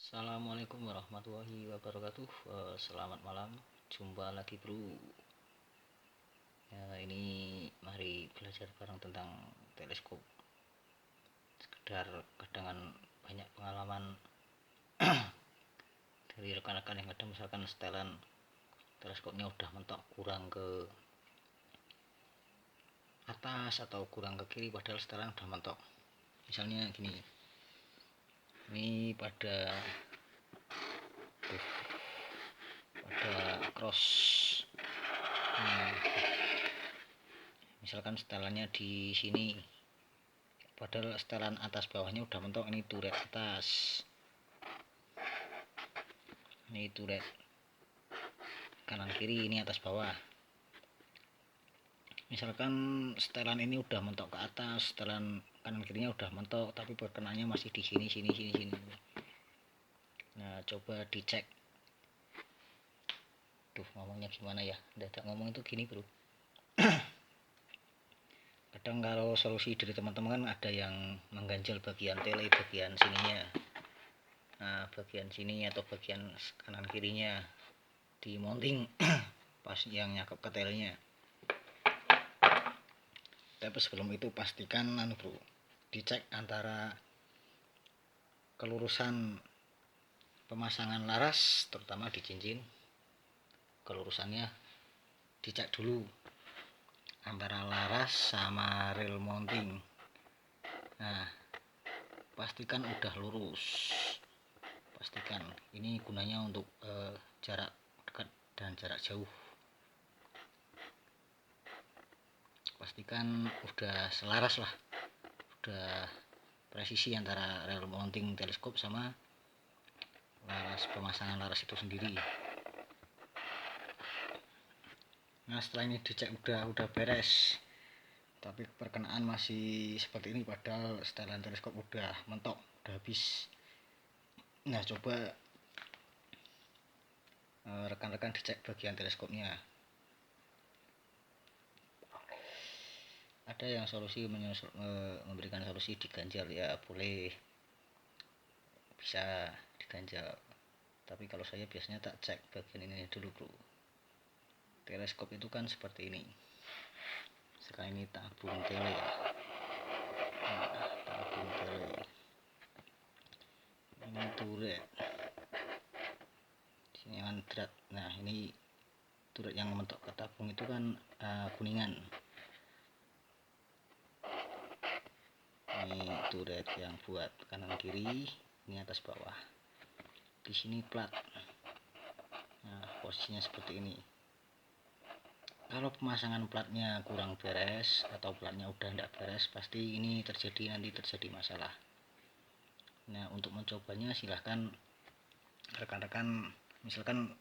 Assalamualaikum warahmatullahi wabarakatuh. Selamat malam, jumpa lagi bro. Ini mari belajar bareng tentang teleskop. Sekedar kadang banyak pengalaman dari rekan-rekan yang kadang misalkan setelan teleskopnya udah mentok kurang ke atas atau kurang ke kiri, padahal setelan udah mentok. Misalnya gini, ini pada cross. Misalkan setelannya di sini, padahal setelan atas bawahnya udah mentok. Ini turret atas, ini turret kanan kiri, ini atas bawah. Misalkan setelan ini udah mentok ke atas, setelan kanan kirinya udah mentok, tapi perkenaannya masih di sini. Nah, coba dicek. Ngomongnya gimana ya? Dadak ngomong itu gini bro. Kadang kalau solusi dari teman-teman kan ada yang mengganjal bagian tele, bagian sininya. Nah, bagian sini atau bagian kanan kirinya di mounting pas yang nyakap ke telenya. Tapi sebelum itu pastikan bro, dicek antara kelurusan pemasangan laras, terutama di cincin, kelurusannya dicek dulu antara laras sama rel mounting. Nah, pastikan udah lurus. Pastikan ini gunanya untuk jarak dekat dan jarak jauh. Pastikan udah selaras lah, udah presisi antara rel mounting teleskop sama laras, pemasangan laras itu sendiri. Nah, setelah ini dicek udah beres, tapi perkenaan masih seperti ini, padahal setelan teleskop udah mentok, udah habis. Nah, coba rekan-rekan dicek bagian teleskopnya. Ada yang solusi memberikan solusi diganjal, ya boleh, bisa diganjal. Tapi kalau saya biasanya tak cek bagian ini dulu bro. Teleskop itu kan seperti ini. Sekarang ini tabung tele. Tabung tele. Ini turret. Sini kan drat. Nah, ini turret yang mentok ke tabung itu kan kuningan. Ini turret yang buat kanan kiri, ini atas bawah. Di sini plat. Nah, posisinya seperti ini. Kalau pemasangan platnya kurang beres atau platnya udah tidak beres, pasti ini nanti terjadi masalah. Nah, untuk mencobanya silahkan rekan-rekan, misalkan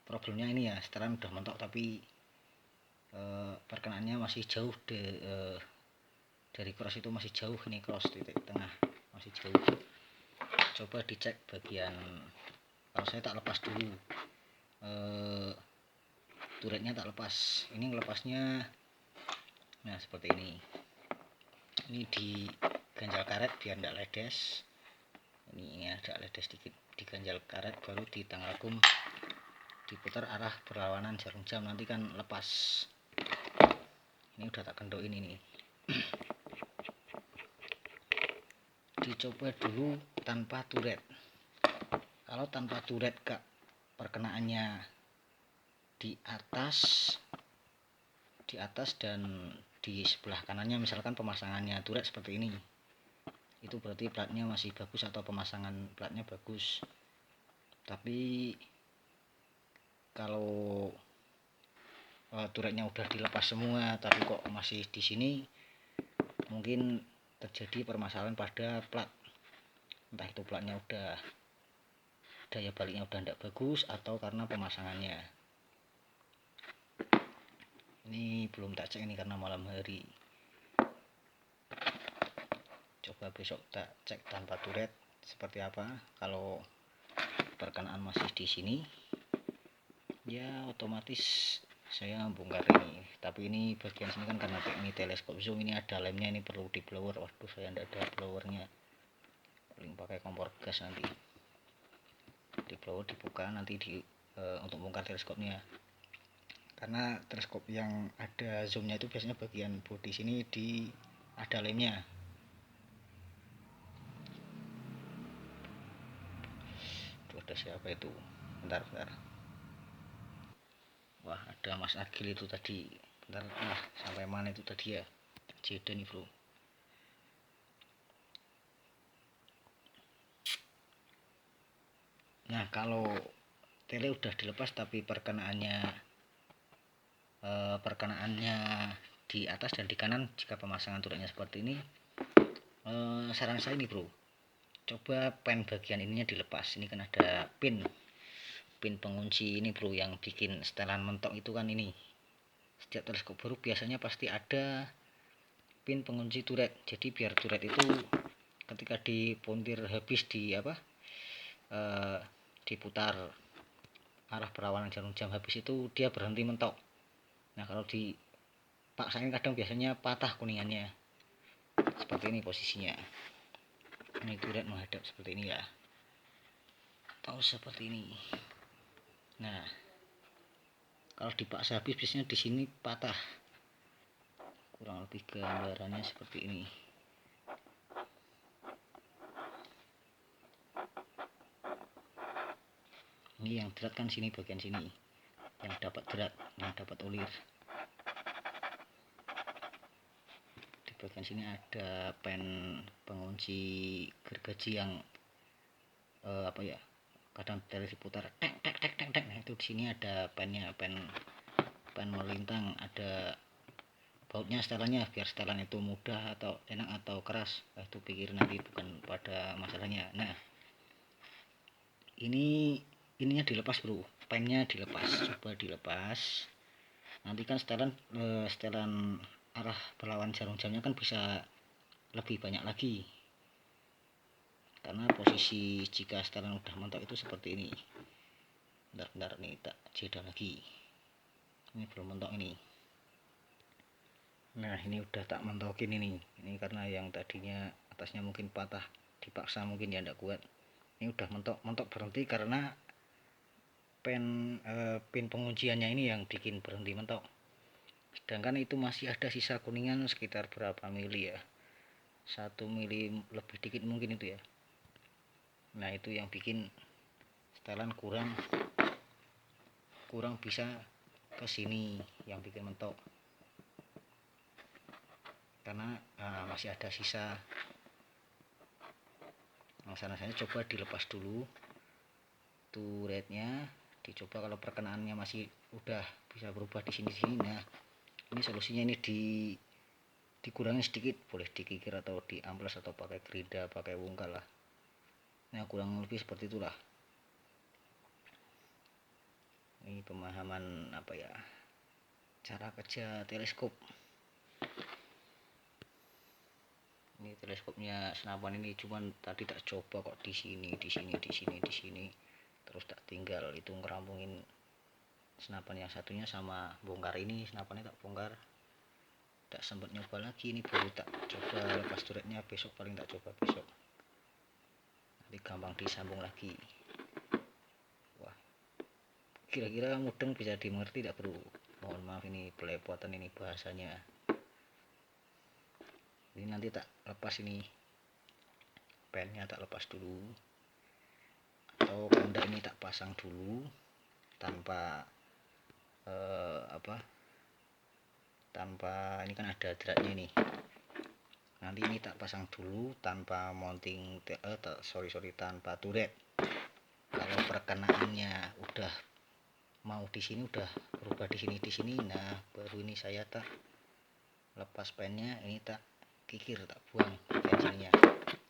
problemnya ini ya, setelan udah mentok tapi perkenaannya masih jauh dari cross itu masih jauh, ini cross titik tengah masih jauh. Coba dicek bagian, kalau saya tak lepas dulu turretnya, tak lepas. Ini ngelepasnya nah seperti ini. Ini di ganjal karet biar tidak ledes. Ini ada ledes dikit, diganjal karet, baru di tanggakum diputar arah berlawanan jarum jam, nanti kan lepas. Ini udah tak kendokin ini. Dicoba dulu tanpa turret. Kalau tanpa turret kak, perkenaannya di atas dan di sebelah kanannya, misalkan pemasangannya turret seperti ini, itu berarti platnya masih bagus atau pemasangan platnya bagus. Tapi kalau turretnya udah dilepas semua tapi kok masih di sini, mungkin terjadi permasalahan pada plat. Entah itu platnya udah daya baliknya udah tidak bagus atau karena pemasangannya. Ini belum tak cek ini karena malam hari. Coba besok tak cek tanpa turret seperti apa. Kalau perkenaan masih di sini, ya otomatis saya bongkar ini. Tapi ini bagian sini kan karena ini teleskop zoom, ini ada lemnya, ini perlu di blower. Waduh, saya tidak ada blowernya, paling pakai kompor gas nanti. dibuka nanti untuk bongkar teleskopnya, karena teleskop yang ada zoomnya itu biasanya bagian bodi sini ada lemnya. Tuh ada siapa itu, bentar. Wah ada Mas Agil itu tadi, bentar. Nah sampai mana itu tadi ya, jeda nih bro. Nah kalau tele udah dilepas tapi perkenaannya di atas dan di kanan, jika pemasangan turretnya seperti ini, saran saya ini bro, coba pen bagian ininya dilepas. Ini kan ada pin pengunci ini bro, yang bikin setelan mentok itu kan ini. Setiap teleskop baru biasanya pasti ada pin pengunci turret, jadi biar turret itu ketika dipuntir habis diputar arah berlawanan jarum jam habis itu dia berhenti mentok. Nah kalau dipaksain kadang biasanya patah kuningannya. Seperti ini posisinya, ini turret menghadap seperti ini ya, atau seperti ini. Nah kalau dipaksa habis biasanya di sini patah, kurang lebih gambarannya seperti ini. Ini yang derat kan sini, bagian sini yang dapat derat, yang dapat ulir. Di bagian sini ada pen pengunci gergaji yang kadang dari diputar tek. Nah itu di sini ada pennya, pen melintang, ada bautnya, setelannya biar setelan itu mudah atau enak atau keras. Itu pikir nanti, bukan pada masalahnya. Nah ininya dilepas bro, pennya dilepas, coba dilepas. Nanti kan setelan arah berlawan jarum jamnya kan bisa lebih banyak lagi, karena posisi jika setelan udah mentok itu seperti ini. Bentar nih, tak jeda lagi, ini belum mentok ini. Nah ini udah tak mentokin ini karena yang tadinya atasnya mungkin patah, dipaksa mungkin ya ndak kuat. Ini udah mentok berhenti karena pin pengunciannya ini yang bikin berhenti mentok. Sedangkan itu masih ada sisa kuningan sekitar berapa mili ya, 1 mili lebih dikit mungkin itu ya. Nah itu yang bikin setelan kurang bisa ke sini, yang bikin mentok, karena masih ada sisa. Nah saran saya coba dilepas dulu turretnya, dicoba kalau perkenaannya masih udah bisa berubah di sini. Nah ini solusinya, ini dikurangi sedikit, boleh dikikir atau diamplas atau pakai gerida, pakai wungkal lah. Nah kurang lebih seperti itulah. Ini pemahaman cara kerja teleskop. Ini teleskopnya senapan ini, cuman tadi tak coba kok di sini terus tak tinggal itu ngerampungin senapan yang satunya sama bongkar ini, senapannya tak bongkar, tak sempat nyoba lagi. Ini baru tak coba lepas turretnya, besok paling tak coba besok, nanti gampang disambung lagi. Wah kira-kira mudeng bisa dimengerti tak bro? Mohon maaf ini belepotan ini bahasanya. Ini nanti tak lepas ini, pennya tak lepas dulu, atau kondak ini tak pasang dulu tanpa ini kan ada dratnya nih. Nanti ini tak pasang dulu tanpa mounting tanpa turret. Kalau perkenaannya udah mau di sini, udah berubah di sini, nah baru ini saya tak lepas pennya, ini tak kikir, tak buang bagian sininya.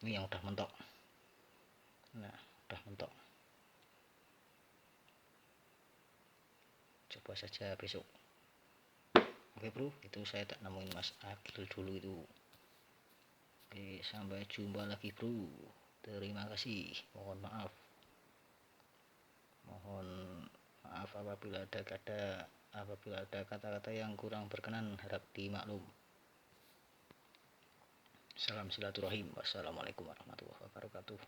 Ini yang udah mentok. Nah udah mentok, coba saja besok. Oke bro, itu saya tak nemuin Mas Agil dulu itu. Oke, sampai jumpa lagi bro. Terima kasih. Mohon maaf apabila ada kata-kata yang kurang berkenan, harap dimaklum. Salam silaturahim. Wassalamualaikum warahmatullahi wabarakatuh.